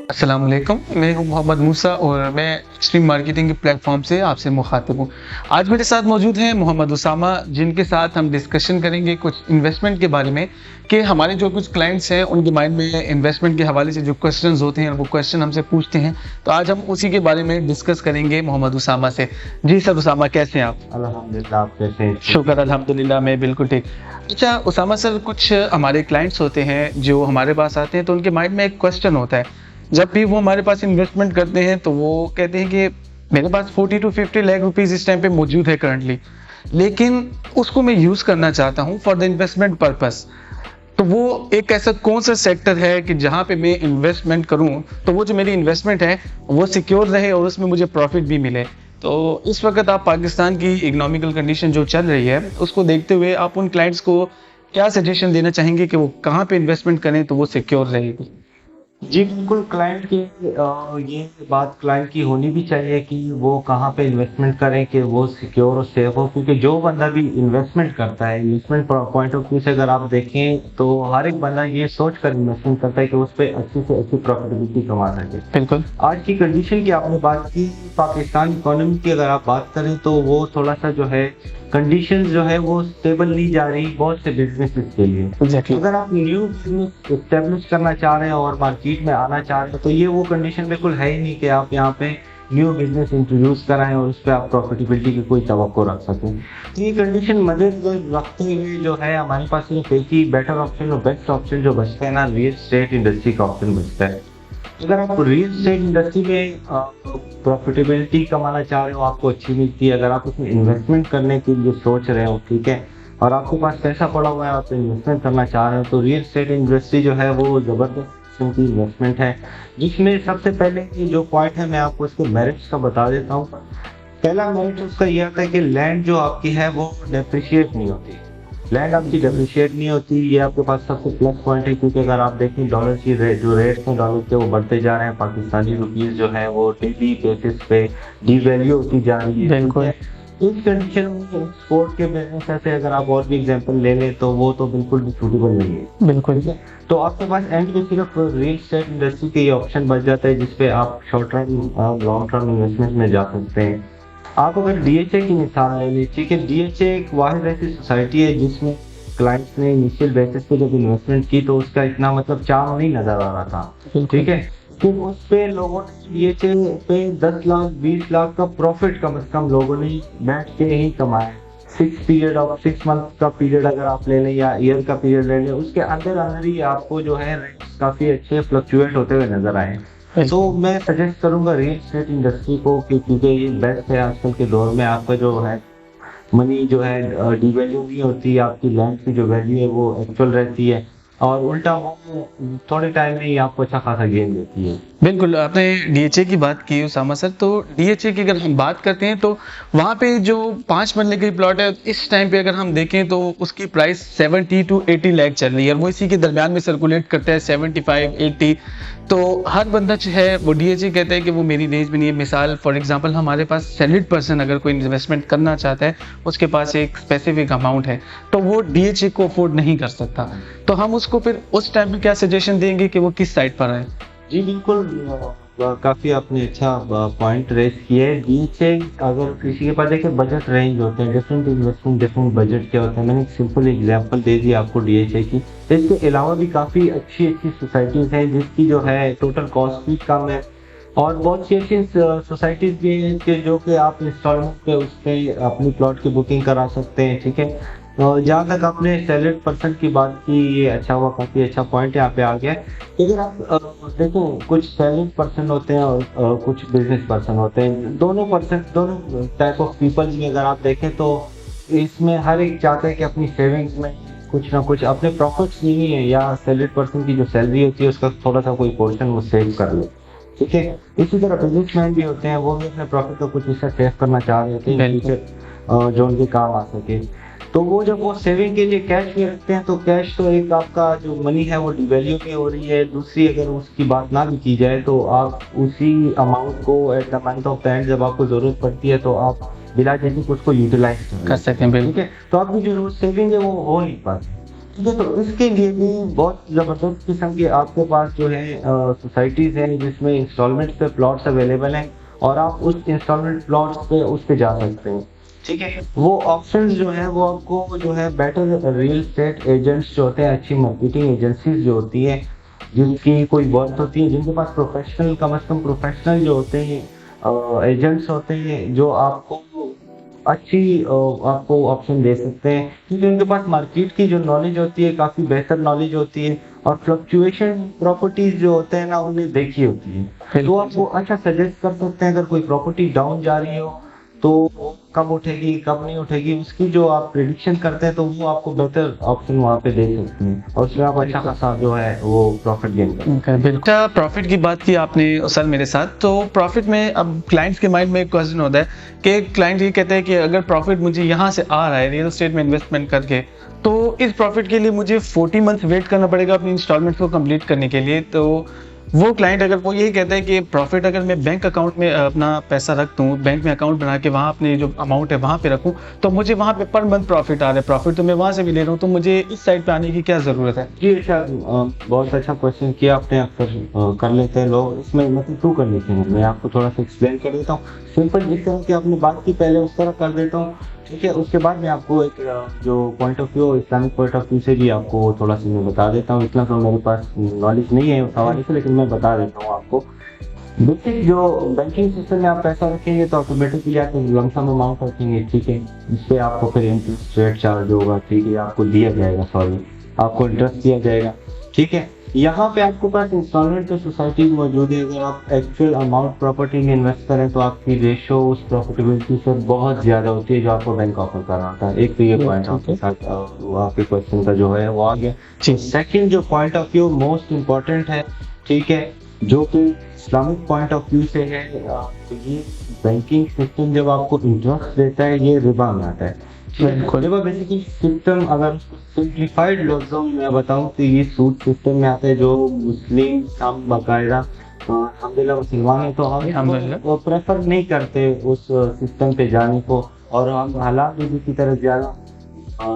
अस्सलाम वालेकुम। मैं हूं मोहम्मद मूसा और मैं एक्सट्रीम मार्केटिंग के प्लेटफॉर्म से आपसे मुखातिब हूं। आज मेरे साथ मौजूद हैं मोहम्मद उसामा, जिनके साथ हम डिस्कशन करेंगे कुछ इन्वेस्टमेंट के बारे में कि हमारे जो कुछ क्लाइंट्स हैं उनके माइंड में इन्वेस्टमेंट के हवाले से जो क्वेश्चंस होते हैं वो क्वेश्चन हमसे पूछते हैं, तो आज हम उसी के बारे में डिस्कस करेंगे मोहम्मद उसामा से। जी सर उसामा, कैसे हैं आप? अल्हम्दुलिल्लाह, आप कैसे हैं? शुक्र अल्हम्दुलिल्लाह, मैं बिल्कुल ठीक। अच्छा उसामा सर, कुछ हमारे क्लाइंट्स होते हैं जो हमारे पास आते हैं तो उनके माइंड में एक क्वेश्चन होता है। जब भी वो हमारे पास इन्वेस्टमेंट करते हैं तो वो कहते हैं कि मेरे पास 40 टू 50 लाख रुपीस इस टाइम पे मौजूद है करंटली, लेकिन उसको मैं यूज़ करना चाहता हूँ फॉर द इन्वेस्टमेंट पर्पस। तो वो एक ऐसा कौन सा सेक्टर है कि जहाँ पे मैं इन्वेस्टमेंट करूँ तो वो जो मेरी इन्वेस्टमेंट है वो सिक्योर रहे और उसमें मुझे प्रॉफिट भी मिले। तो इस वक्त आप पाकिस्तान की इकोनॉमिकल कंडीशन जो चल रही है उसको देखते हुए आप उन क्लाइंट्स को क्या सजेशन देना चाहेंगे कि वो कहाँ पे इन्वेस्टमेंट करें तो वो सिक्योर रहेगी? जी बिल्कुल, क्लाइंट की ये बात क्लाइंट की होनी भी चाहिए कि वो कहाँ पे इन्वेस्टमेंट करें कि वो सिक्योर और सेफ हो, क्योंकि जो बंदा भी इन्वेस्टमेंट करता है, इन्वेस्टमेंट पॉइंट ऑफ व्यू से अगर आप देखें तो हर एक बंदा ये सोच कर इन्वेस्टमेंट करता है कि उस पर अच्छी से अच्छी प्रॉफिटेबिलिटी कमा सके। बिल्कुल। आज की कंडीशन की आपने बात की, पाकिस्तान इकोनॉमी की अगर आप बात करें तो वो थोड़ा सा जो है कंडीशन जो है वो स्टेबल नहीं जा रही बहुत से बिजनेसेस के लिए। एग्जैक्टली। अगर आप न्यू बिजनेस एस्टेब्लिश करना चाह रहे हैं और मार्केट में आना चाह रहे हैं तो ये वो कंडीशन बिल्कुल है ही नहीं कि आप यहाँ पे न्यू बिजनेस इंट्रोड्यूस कराएं और उस पर आप प्रॉफिटेबिलिटी की कोई तवक्को रख सकें। तो ये कंडीशन मद्देनजर रखते हुए जो है हमारे पास सिर्फ एक ही बेटर ऑप्शन और बेस्ट ऑप्शन जो बचता है ना, रियल एस्टेट इंडस्ट्री का ऑप्शन बचता है। अगर आप रियल एस्टेट इंडस्ट्री में प्रॉफिटेबिलिटी कमाना चाह रहे हो, आपको अच्छी मिलती है, अगर आप उसमें इन्वेस्टमेंट करने के लिए सोच रहे हो, ठीक है, और आपके पास पैसा पड़ा हुआ है, आप इन्वेस्टमेंट करना चाह रहे हो, तो रियल एस्टेट इंडस्ट्री जो है वो ज़बरदस्त किस्म की इन्वेस्टमेंट है, जिसमें सबसे पहले जो पॉइंट है मैं आपको इसके मेरिट्स का बता देता हूँ। पहला मेरिट उसका यह आता है कि लैंड जो आपकी है वो डेप्रिशिएट नहीं होती। लैंड आपकी डेप्रिशिएट नहीं होती, ये आपके पास सबसे प्लस पॉइंट है, क्योंकि अगर आप देखें डॉलर की जो रेट्स हैं डॉलर के वो बढ़ते जा रहे हैं, पाकिस्तानी रुपीस जो है वो डेली बेसिस पे डिवैल्यू होती जा रही है। बिल्कुल। इस कंडीशन में एक्सपोर्ट के बिजनेस से अगर आप और भी एग्जांपल ले लें तो वो तो बिल्कुल भी सूटेबल नहीं है। बिल्कुल। तो आपके पास एंड में सिर्फ रियल एस्टेट इंडस्ट्री के ये ऑप्शन बच जाता है जिसपे आप शॉर्ट टर्म और लॉन्ग टर्म इन्वेस्टमेंट में जा सकते हैं। आप अगर डीएचए की मिसाल ले लीजिए कि डीएचए एक वाहिद ऐसी सोसाइटी है जिसमें क्लाइंट्स ने इनिशियल बेसिस पे जब इन्वेस्टमेंट की तो उसका इतना मतलब चार्म नहीं नजर आ रहा था, ठीक है, तो उस पे लोगों ने डीएचए पे 10 लाख 20 लाख का प्रॉफिट कम से कम लोगों ने बैठ के ही कमाया। 6 मंथ का पीरियड अगर आप ले लें या ईयर का पीरियड ले लें, उसके अंदर अंदर ही आपको जो है रेट्स काफी अच्छे फ्लक्चुएट होते हुए नजर आए। तो मैं सजेस्ट करूंगा रियल एस्टेट इंडस्ट्री को क्योंकि ये बेस्ट है आजकल के दौर में। आपका जो है मनी जो है डिवैल्यू नहीं होती, आपकी लैंड की जो वैल्यू है वो एक्चुअल रहती है, और उल्टा वो थोड़े टाइम में ही आपको अच्छा खासा गेन देती है। बिल्कुल, आपने डीएचए की बात की उसामा सर, तो डीएचए की अगर हम बात करते हैं तो वहाँ पे जो 5 मरले की प्लॉट है इस टाइम पे अगर हम देखें तो उसकी प्राइस 70 टू 80 लाख चल रही है और वो इसी के दरमियान में सर्कुलेट करता है 75 80। तो हर बंदा जो है वो डीएचए कहता है कि वो मेरी रेंज में नहीं है। मिसाल फॉर एग्जांपल हमारे पास सैलरीड पर्सन अगर कोई इन्वेस्टमेंट करना चाहता है, उसके पास एक स्पेसिफिक अमाउंट है तो वो डीएचए को अफोर्ड नहीं कर सकता, तो हम उसको फिर उस टाइम में क्या सजेशन देंगे कि वो किस साइड पर है? जी बिल्कुल, काफी आपने अच्छा पॉइंट रेस किया है। डीएचए अगर किसी के पास देखिए बजट रेंज होते हैं, डिफरेंट इन्वेस्टमेंट डिफरेंट बजट के होते हैं। मैंने एक सिंपल एग्जांपल दे दी आपको डीएचए की। इसके अलावा भी काफी अच्छी अच्छी सोसाइटीज हैं जिसकी जो है टोटल कॉस्ट भी कम है, और बहुत सी ऐसी सोसाइटीज भी हैं कि जो कि आप इंस्टॉलमेंट पे उस पर अपनी प्लॉट की बुकिंग करा सकते हैं, ठीक है। जहाँ तक आपने सैलरीड पर्सन की बात की, ये अच्छा हुआ, काफ़ी अच्छा पॉइंट यहाँ पे आ गया। अगर आप देखो कुछ सैलरीड पर्सन होते हैं और कुछ बिजनेस पर्सन होते हैं, दोनों टाइप ऑफ पीपल भी अगर आप देखें तो इसमें हर एक चाहता है कि अपनी सेविंग्स में कुछ ना कुछ अपने प्रॉफिट्स नहीं है या सैलरीड पर्सन की जो सैलरी होती है उसका थोड़ा सा कोई पोर्शन वो सेव कर ले, ठीक है। इसी तरह बिजनेसमैन भी होते हैं, वो भी अपने प्रॉफिट का कुछ हिस्सा सेव करना चाह रहे होते हैं फ्यूचर जो उनके काम आ सके। तो वो जब वो सेविंग के लिए कैश भी रखते हैं तो कैश तो एक आपका जो मनी है वो डिवैल्यू भी हो रही है। दूसरी अगर उसकी बात ना भी की जाए तो आप उसी अमाउंट को at the month of the end जब आपको जरूरत पड़ती है तो आप बिला झिझक उसको यूटिलाइज कर सकते हैं। ठीक है, तो आपकी जो सेविंग है वो हो नहीं पाती। ठीक है, तो इसके लिए भी बहुत ज़बरदस्त किस्म के आपके पास जो है सोसाइटीज़ हैं जिसमें इंस्टॉलमेंट पे प्लॉट्स अवेलेबल हैं और आप उस इंस्टॉलमेंट प्लॉट्स पे उस पे जा सकते हैं। ठीक है, वो ऑप्शंस जो है वो आपको जो है बेटर रियल एस्टेट एजेंट्स जो होते हैं, अच्छी मार्केटिंग एजेंसीज जो होती है जिनकी कोई वर्थ होती है, जिनके पास प्रोफेशनल, कम से कम प्रोफेशनल जो होते हैं एजेंट्स होते हैं जो आपको अच्छी आपको ऑप्शन दे सकते हैं, क्योंकि उनके पास मार्केट की जो नॉलेज होती है काफ़ी बेहतर नॉलेज होती है और फ्लक्चुएशन प्रॉपर्टीज जो होते हैं ना उन्हें देखी होती है, तो आप वो अच्छा सजेस्ट कर सकते हैं। अगर कोई प्रॉपर्टी डाउन जा रही हो तो वो कब उठेगी कब नहीं उठेगी उसकी जो आप प्रिडिक्शन करते हैं तो वो आपको बेहतर ऑप्शन वहाँ पे दे सकते हैं और उसमें आप अच्छा खासा जो है वो प्रॉफिट गेन कर। बिल्कुल, प्रॉफिट की बात की आपने सर मेरे साथ, तो प्रॉफिट में अब क्लाइंट्स के माइंड में एक क्वेश्चन होता है कि क्लाइंट ये कहते हैं कि अगर प्रॉफिट मुझे यहाँ से आ रहा है रियल एस्टेट में इन्वेस्टमेंट करके, तो इस प्रॉफिट के लिए मुझे 40 मंथ्स वेट करना पड़ेगा अपनी इंस्टॉलमेंट को कंप्लीट करने के लिए। तो वो क्लाइंट अगर वो यही कहता है कि प्रॉफिट अगर मैं बैंक अकाउंट में अपना पैसा रख दूँ, बैंक में अकाउंट बना के वहाँ अपने जो अमाउंट है वहाँ पे रखूँ, तो मुझे वहाँ पे पर मंथ प्रॉफिट आ रहा है, प्रॉफिट तो मैं वहाँ से भी ले रहा हूँ, तो मुझे इस साइड पे आने की क्या ज़रूरत है? जी अच्छा, बहुत अच्छा क्वेश्चन किया आपने। अक्सर कर लेते हैं लोग, इसमें मतलब टू कंडीशन है, मैं आपको थोड़ा सा एक्सप्लेन कर देता हूँ। सिंपल जिस तरह की आपने बात की पहले उस तरह कर देता हूँ, ठीक है। उसके बाद मैं आपको एक जो point of view Islamic point of view से भी आपको थोड़ा सा मैं बता देता हूँ। इतना तो मेरे पास नॉलेज नहीं है उस हवाले से, लेकिन मैं बता देता हूँ आपको। बेसिक जो बैंकिंग सिस्टम में आप पैसा रखेंगे तो ऑटोमेटिकली आप लमसम अमाउंट रखेंगे, ठीक है, जिससे आपको फिर इंटरेस्ट रेट चार्ज होगा, ठीक है, आपको दिया जाएगा, सॉरी आपको इंटरेस्ट दिया जाएगा, ठीक है। यहाँ पे आपके पास इंस्टॉलमेंट तो सोसाइटी मौजूद है। अगर आप एक्चुअल अमाउंट प्रॉपर्टी में इन्वेस्ट करें तो आपकी रेशो उस प्रॉफिटेबिलिटी से बहुत ज़्यादा होती है जो आपको बैंक ऑफर कर रहा था। एक तो ये पॉइंट आपके साथ आपके क्वेश्चन का जो है वो आ गया। सेकंड जो point of view most important है, ठीक है, जो कि इस्लामिक पॉइंट ऑफ व्यू से है, तो ये बैंकिंग सिस्टम जब आपको इंटरेस्ट देता है ये रिबा में आता है। रिबा बेसिकली सिस्टम, अगर सिंप्लीफाइड लफ्जों में मैं बताऊं तो ये सूद सिस्टम में आता है, जो मुस्लिम हम बाकायदा अल्हम्दुलिल्लाह मुसलमान है तो हम वो प्रेफर नहीं करते उस सिस्टम पे जाने को, और हम हलाल बिजनेस की तरफ ज़्यादा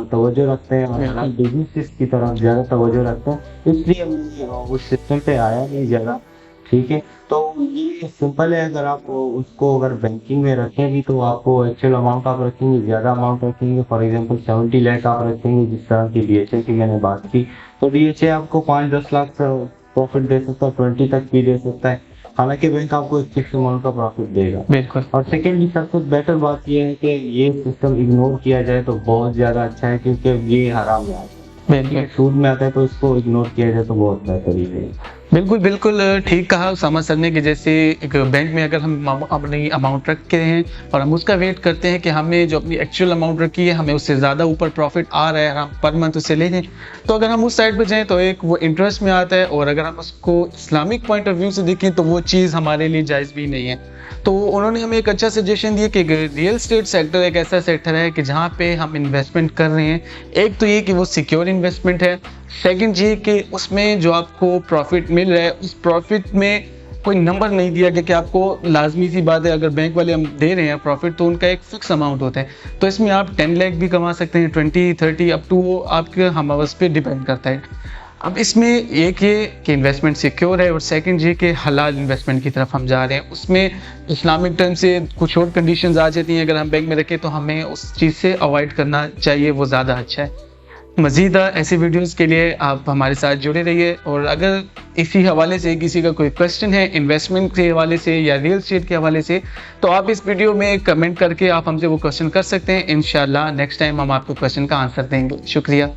तवज्जो रखते हैं और हलाल बिजनेस की तरफ ज़्यादा तवज्जो रखते हैं, इसलिए उस सिस्टम पे आया नहीं ज़्यादा, ठीक है। तो ये सिंपल है, अगर आप उसको अगर बैंकिंग में रखेंगे तो आपको एक्चुअल अमाउंट आप रखेंगे, ज़्यादा अमाउंट रखेंगे, फॉर एग्जांपल 70 लाख आप रखेंगे, जिस तरह की DHA की मैंने बात की, तो DHA आपको 5-10 लाख प्रॉफिट दे सकता है, 20 तक भी दे सकता है, हालांकि बैंक आपको एक फिक्स अमाउंट का प्रॉफिट देगा। बिल्कुल। और सेकेंडली सबसे बेटर बात यह है कि ये सिस्टम इग्नोर किया जाए तो बहुत ज़्यादा अच्छा है, क्योंकि ये हराम में आता है, सूद में आता है, तो इसको इग्नोर किया जाए तो बहुत बेहतरीन है। बिल्कुल बिल्कुल ठीक कहा उसामा सर ने कि जैसे एक बैंक में अगर हम अपनी अमाउंट रख के हैं और हम उसका वेट करते हैं कि हमने जो अपनी एक्चुअल अमाउंट रखी है हमें उससे ज़्यादा ऊपर प्रॉफिट आ रहा है, हम पर मंथ उससे ले लें, तो अगर हम उस साइड पर जाएँ तो एक वो इंटरेस्ट में आता है, और अगर हम उसको इस्लामिक पॉइंट ऑफ व्यू से देखें तो वो चीज़ हमारे लिए जायज़ भी नहीं है। तो उन्होंने हमें एक अच्छा सजेशन दिया कि रियल एस्टेट सेक्टर एक ऐसा सेक्टर है कि जहाँ पे हम इन्वेस्टमेंट कर रहे हैं, एक तो ये कि वो सिक्योर इन्वेस्टमेंट है, सेकंड ये कि उसमें जो आपको प्रॉफिट मिल रहा है उस प्रॉफिट में कोई नंबर नहीं दिया गया कि आपको, लाजमी सी बात है अगर बैंक वाले हम दे रहे हैं प्रॉफिट तो उनका एक फिक्स अमाउंट होता है, तो इसमें आप 10 लाख भी कमा सकते हैं, 20-30 अप टू, वो आपके हमवस पे डिपेंड करता है। अब इसमें एक ये कि इन्वेस्टमेंट सिक्योर है, और सेकंड ये कि हलाल इन्वेस्टमेंट की तरफ हम जा रहे हैं। उसमें इस्लामिक टर्म से कुछ और कंडीशंस आ जाती हैं, अगर हम बैंक में रखें तो हमें उस चीज़ से अवॉइड करना चाहिए, वो ज़्यादा अच्छा है। मज़ीद ऐसी वीडियोस के लिए आप हमारे साथ जुड़े रहिए, और अगर इसी हवाले से किसी का कोई क्वेश्चन है इन्वेस्टमेंट के हवाले से या रियल एस्टेट के हवाले से, तो आप इस वीडियो में कमेंट करके आप हमसे वो क्वेश्चन कर सकते हैं। इंशाल्लाह नेक्स्ट टाइम हम आपको क्वेश्चन का आंसर देंगे। शुक्रिया।